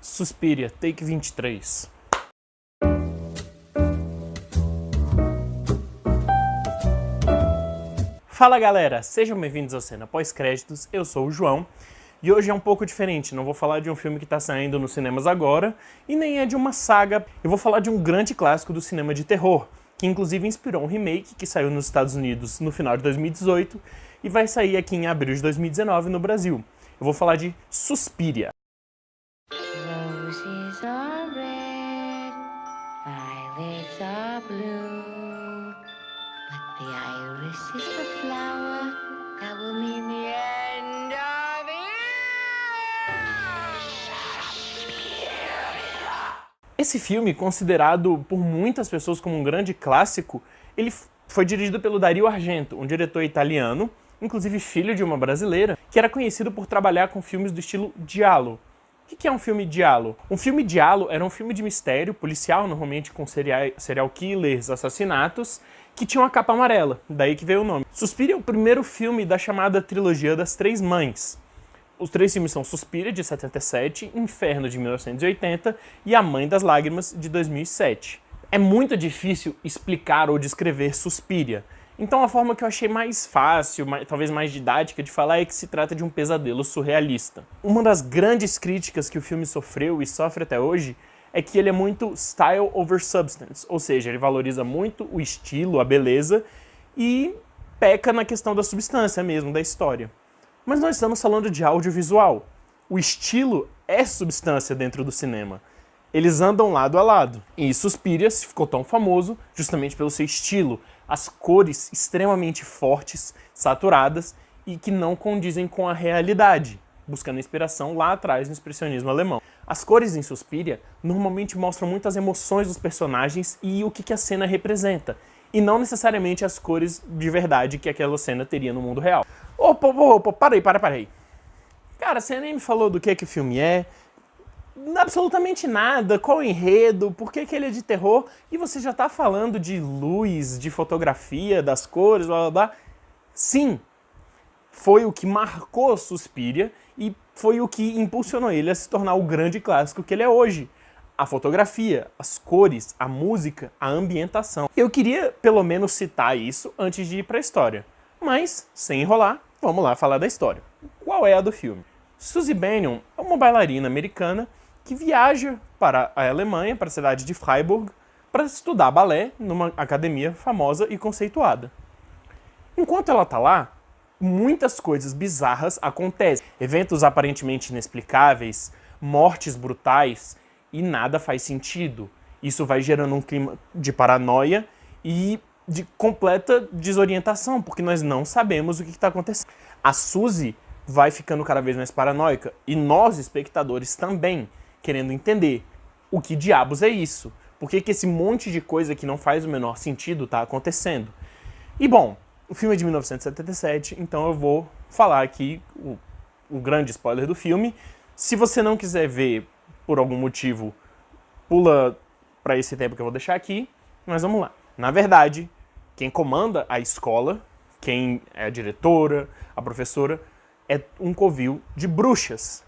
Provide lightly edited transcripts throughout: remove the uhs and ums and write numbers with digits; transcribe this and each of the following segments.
Suspiria, take 23. Fala galera, sejam bem-vindos ao Cena Pós-Créditos, eu sou o João e hoje é um pouco diferente, não vou falar de um filme que está saindo nos cinemas agora e nem é de uma saga, eu vou falar de um grande clássico do cinema de terror, que inclusive inspirou um remake que saiu nos Estados Unidos no final de 2018 e vai sair aqui em abril de 2019 no Brasil. Eu vou falar de Suspiria. Roses are red, violets are blue, but the iris is the flower that will mean the end of Esse filme, considerado por muitas pessoas como um grande clássico, ele foi dirigido pelo Dario Argento, um diretor italiano, inclusive filho de uma brasileira, que era conhecido por trabalhar com filmes do estilo giallo. O que é um filme giallo? Um filme giallo era um filme de mistério policial, normalmente com serial killers, assassinatos, que tinha uma capa amarela, daí que veio o nome. Suspiria é o primeiro filme da chamada trilogia das Três Mães. Os três filmes são Suspiria, de 77, Inferno, de 1980 e A Mãe das Lágrimas, de 2007. É muito difícil explicar ou descrever Suspiria. Então a forma que eu achei mais fácil, talvez mais didática de falar é que se trata de um pesadelo surrealista. Uma das grandes críticas que o filme sofreu e sofre até hoje é que ele é muito style over substance, ou seja, ele valoriza muito o estilo, a beleza e peca na questão da substância mesmo, da história. Mas nós estamos falando de audiovisual. O estilo é substância dentro do cinema. Eles andam lado a lado. E Suspiria ficou tão famoso justamente pelo seu estilo, as cores extremamente fortes, saturadas e que não condizem com a realidade, buscando inspiração lá atrás no expressionismo alemão. As cores em Suspiria normalmente mostram muitas emoções dos personagens e o que a cena representa, e não necessariamente as cores de verdade que aquela cena teria no mundo real. Opa, para aí. Cara, você nem me falou do que o filme é, absolutamente nada, qual o enredo, por que ele é de terror, e você já tá falando de luz, de fotografia, das cores, blá blá blá. Sim, foi o que marcou Suspiria e foi o que impulsionou ele a se tornar o grande clássico que ele é hoje. A fotografia, as cores, a música, a ambientação. Eu queria pelo menos citar isso antes de ir pra história, mas sem enrolar, vamos lá falar da história. Qual é a do filme? Suzy Bannion é uma bailarina americana que viaja para a Alemanha, para a cidade de Freiburg, para estudar balé numa academia famosa e conceituada. Enquanto ela está lá, muitas coisas bizarras acontecem. Eventos aparentemente inexplicáveis, mortes brutais e nada faz sentido. Isso vai gerando um clima de paranoia e de completa desorientação, porque nós não sabemos o que está acontecendo. A Suzy vai ficando cada vez mais paranoica e nós, espectadores, também, querendo entender o que diabos é isso. Por que esse monte de coisa que não faz o menor sentido está acontecendo? E bom, o filme é de 1977, então eu vou falar aqui o grande spoiler do filme. Se você não quiser ver por algum motivo, pula para esse tempo que eu vou deixar aqui, mas vamos lá. Na verdade, quem comanda a escola, quem é a diretora, a professora, é um covil de bruxas.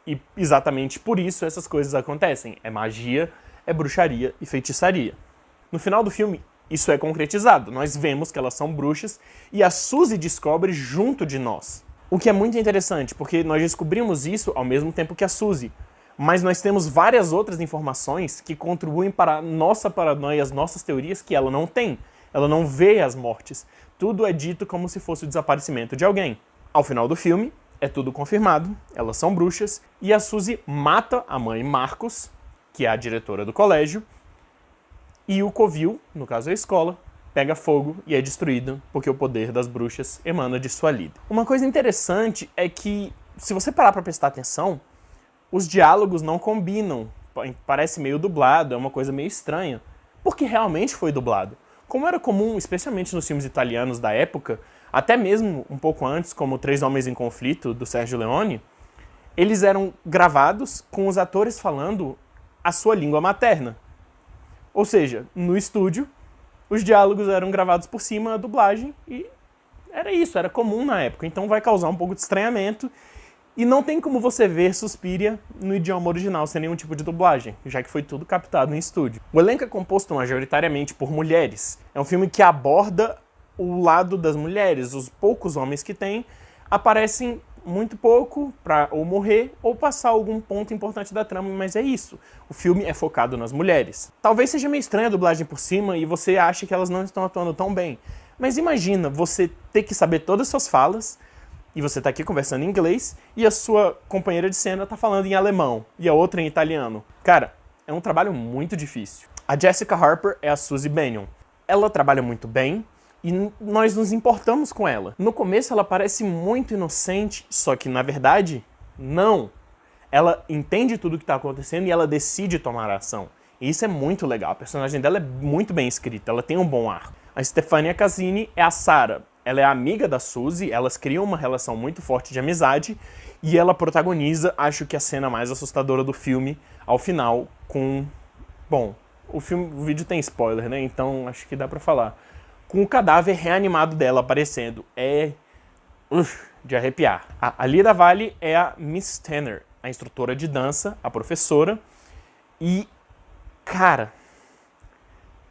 E exatamente por isso essas coisas acontecem. É magia, é bruxaria e feitiçaria. No final do filme, isso é concretizado. Nós vemos que elas são bruxas e a Suzy descobre junto de nós. O que é muito interessante, porque nós descobrimos isso ao mesmo tempo que a Suzy. Mas nós temos várias outras informações que contribuem para a nossa paranoia e as nossas teorias que ela não tem. Ela não vê as mortes. Tudo é dito como se fosse o desaparecimento de alguém. Ao final do filme, é tudo confirmado, elas são bruxas, e a Suzy mata a mãe Marcos, que é a diretora do colégio, e o covil, no caso a escola, pega fogo e é destruído porque o poder das bruxas emana de sua líder. Uma coisa interessante é que, se você parar para prestar atenção, os diálogos não combinam, parece meio dublado, é uma coisa meio estranha, porque realmente foi dublado. Como era comum, especialmente nos filmes italianos da época, até mesmo um pouco antes, como Três Homens em Conflito, do Sergio Leone, eles eram gravados com os atores falando a sua língua materna. Ou seja, no estúdio, os diálogos eram gravados por cima da dublagem e era isso, era comum na época. Então vai causar um pouco de estranhamento E não tem como você ver Suspiria no idioma original sem nenhum tipo de dublagem, já que foi tudo captado em estúdio. O elenco é composto majoritariamente por mulheres. É um filme que aborda o lado das mulheres. Os poucos homens que tem aparecem muito pouco pra ou morrer ou passar algum ponto importante da trama, mas é isso. O filme é focado nas mulheres. Talvez seja meio estranha a dublagem por cima e você ache que elas não estão atuando tão bem. Mas imagina você ter que saber todas as suas falas, e você tá aqui conversando em inglês, e a sua companheira de cena tá falando em alemão, e a outra em italiano. Cara, é um trabalho muito difícil. A Jessica Harper é a Suzy Bennion. Ela trabalha muito bem, e nós nos importamos com ela. No começo ela parece muito inocente, só que na verdade, não. Ela entende tudo o que tá acontecendo e ela decide tomar ação. E isso é muito legal. A personagem dela é muito bem escrita, ela tem um bom arco. A Stefania Casini é a Sarah. Ela é amiga da Suzy, elas criam uma relação muito forte de amizade e ela protagoniza, acho que a cena mais assustadora do filme, ao final, com... Bom, o vídeo tem spoiler, né? Então acho que dá pra falar. Com o cadáver reanimado dela aparecendo. É... de arrepiar. A Lyra Valley é a Miss Tanner, a instrutora de dança, a professora. E, cara,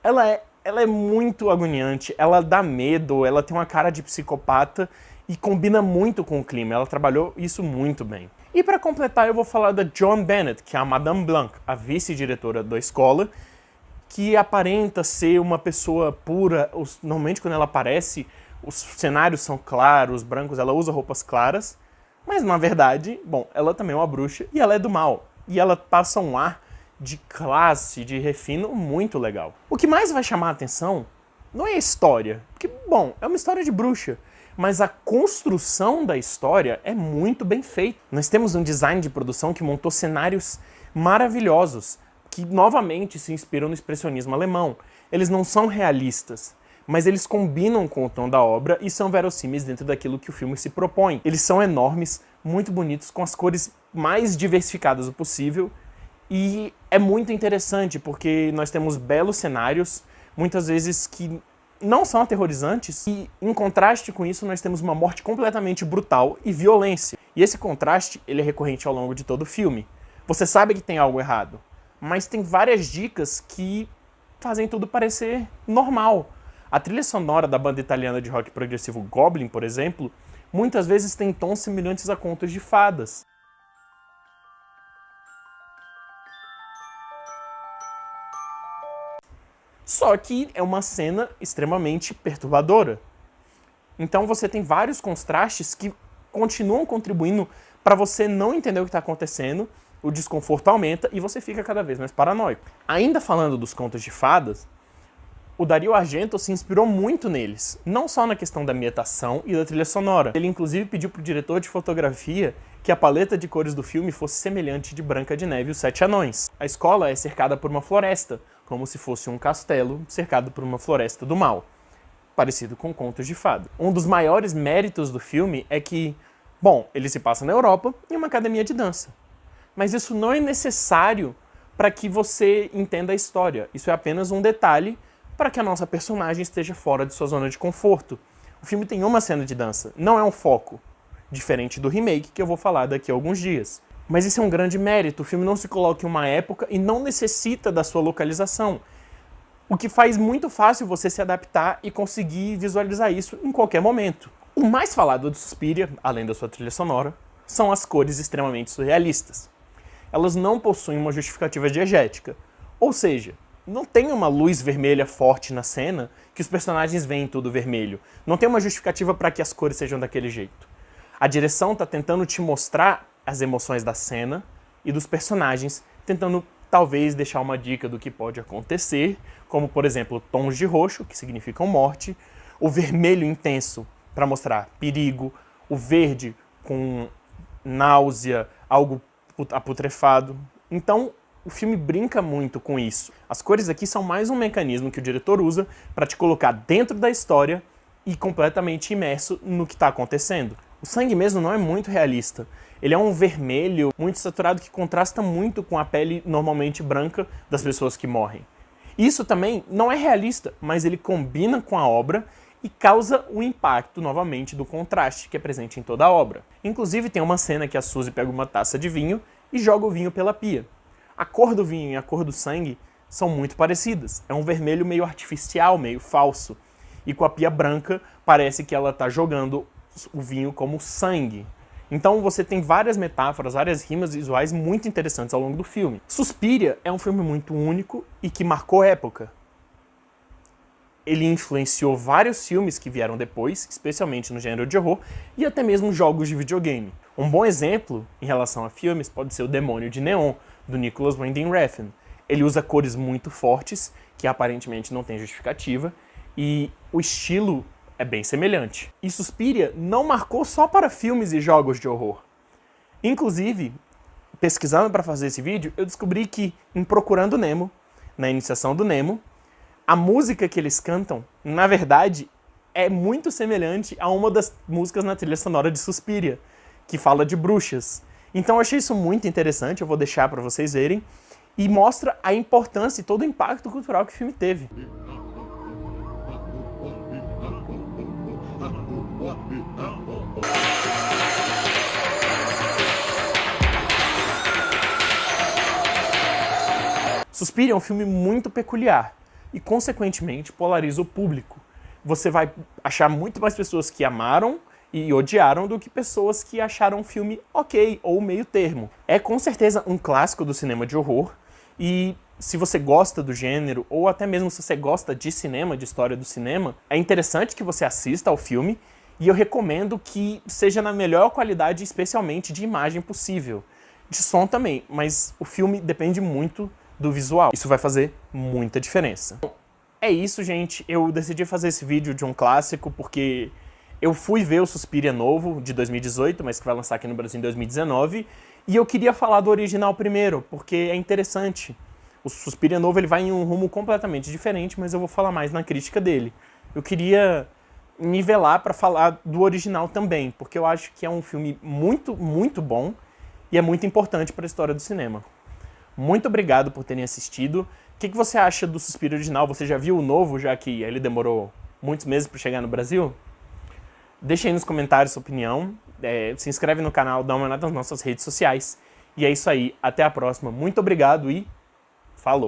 ela é muito agoniante, ela dá medo, ela tem uma cara de psicopata e combina muito com o clima, ela trabalhou isso muito bem. E para completar eu vou falar da Joan Bennett, que é a Madame Blanc, a vice-diretora da escola, que aparenta ser uma pessoa pura. Normalmente quando ela aparece, os cenários são claros, brancos, ela usa roupas claras, mas na verdade, bom, ela também é uma bruxa e ela é do mal. E ela passa um ar de classe, de refino muito legal. O que mais vai chamar a atenção não é a história, porque, bom, é uma história de bruxa, mas a construção da história é muito bem feita. Nós temos um design de produção que montou cenários maravilhosos, que novamente se inspiram no expressionismo alemão. Eles não são realistas, mas eles combinam com o tom da obra e são verossímeis dentro daquilo que o filme se propõe. Eles são enormes, muito bonitos, com as cores mais diversificadas o possível, e é muito interessante porque nós temos belos cenários, muitas vezes que não são aterrorizantes, e em contraste com isso nós temos uma morte completamente brutal e violência. E esse contraste ele é recorrente ao longo de todo o filme. Você sabe que tem algo errado, mas tem várias dicas que fazem tudo parecer normal. A trilha sonora da banda italiana de rock progressivo Goblin, por exemplo, muitas vezes tem tons semelhantes a contos de fadas. Só que é uma cena extremamente perturbadora. Então você tem vários contrastes que continuam contribuindo para você não entender o que está acontecendo, o desconforto aumenta e você fica cada vez mais paranoico. Ainda falando dos contos de fadas, o Dario Argento se inspirou muito neles, não só na questão da ambientação e da trilha sonora. Ele inclusive pediu para o diretor de fotografia que a paleta de cores do filme fosse semelhante de Branca de Neve e os Sete Anões. A escola é cercada por uma floresta, como se fosse um castelo cercado por uma floresta do mal, parecido com contos de fada. Um dos maiores méritos do filme é que, bom, ele se passa na Europa em uma academia de dança. Mas isso não é necessário para que você entenda a história. Isso é apenas um detalhe para que a nossa personagem esteja fora de sua zona de conforto. O filme tem uma cena de dança, não é um foco, diferente do remake que eu vou falar daqui a alguns dias. Mas isso é um grande mérito, o filme não se coloca em uma época e não necessita da sua localização. O que faz muito fácil você se adaptar e conseguir visualizar isso em qualquer momento. O mais falado do Suspiria, além da sua trilha sonora, são as cores extremamente surrealistas. Elas não possuem uma justificativa diegética, ou seja, não tem uma luz vermelha forte na cena que os personagens veem tudo vermelho. Não tem uma justificativa para que as cores sejam daquele jeito. A direção está tentando te mostrar as emoções da cena e dos personagens, tentando talvez deixar uma dica do que pode acontecer, como por exemplo tons de roxo, que significam morte, o vermelho intenso para mostrar perigo, o verde com náusea, algo aputrefado. Então o filme brinca muito com isso. As cores aqui são mais um mecanismo que o diretor usa para te colocar dentro da história e completamente imerso no que está acontecendo. O sangue mesmo não é muito realista. Ele é um vermelho muito saturado que contrasta muito com a pele normalmente branca das pessoas que morrem. Isso também não é realista, mas ele combina com a obra e causa o impacto, novamente, do contraste que é presente em toda a obra. Inclusive, tem uma cena que a Suzy pega uma taça de vinho e joga o vinho pela pia. A cor do vinho e a cor do sangue são muito parecidas. É um vermelho meio artificial, meio falso. E com a pia branca, parece que ela está jogando o vinho como sangue. Então você tem várias metáforas, várias rimas visuais muito interessantes ao longo do filme. Suspiria é um filme muito único e que marcou época. Ele influenciou vários filmes que vieram depois, especialmente no gênero de horror, e até mesmo jogos de videogame. Um bom exemplo em relação a filmes pode ser O Demônio de Neon, do Nicholas Winding Refn. Ele usa cores muito fortes, que aparentemente não tem justificativa, e o estilo é bem semelhante. E Suspiria não marcou só para filmes e jogos de horror. Inclusive, pesquisando para fazer esse vídeo, eu descobri que em Procurando Nemo, na iniciação do Nemo, a música que eles cantam, na verdade, é muito semelhante a uma das músicas na trilha sonora de Suspiria, que fala de bruxas. Então eu achei isso muito interessante, eu vou deixar para vocês verem, e mostra a importância e todo o impacto cultural que o filme teve. Suspiria é um filme muito peculiar e, consequentemente, polariza o público. Você vai achar muito mais pessoas que amaram e odiaram do que pessoas que acharam o filme ok ou meio termo. É com certeza um clássico do cinema de horror e se você gosta do gênero ou até mesmo se você gosta de cinema, de história do cinema, é interessante que você assista ao filme e eu recomendo que seja na melhor qualidade, especialmente de imagem possível. De som também, mas o filme depende muito do visual. Isso vai fazer muita diferença. É isso, gente. Eu decidi fazer esse vídeo de um clássico porque eu fui ver o Suspiria novo, de 2018, mas que vai lançar aqui no Brasil em 2019, e eu queria falar do original primeiro, porque é interessante. O Suspiria novo ele vai em um rumo completamente diferente, mas eu vou falar mais na crítica dele. Eu queria nivelar para falar do original também, porque eu acho que é um filme muito, muito bom e é muito importante para a história do cinema. Muito obrigado por terem assistido. O que você acha do Suspiria original? Você já viu o novo, já que ele demorou muitos meses para chegar no Brasil? Deixa aí nos comentários sua opinião. Se inscreve no canal, dá uma olhada nas nossas redes sociais. E é isso aí. Até a próxima. Muito obrigado e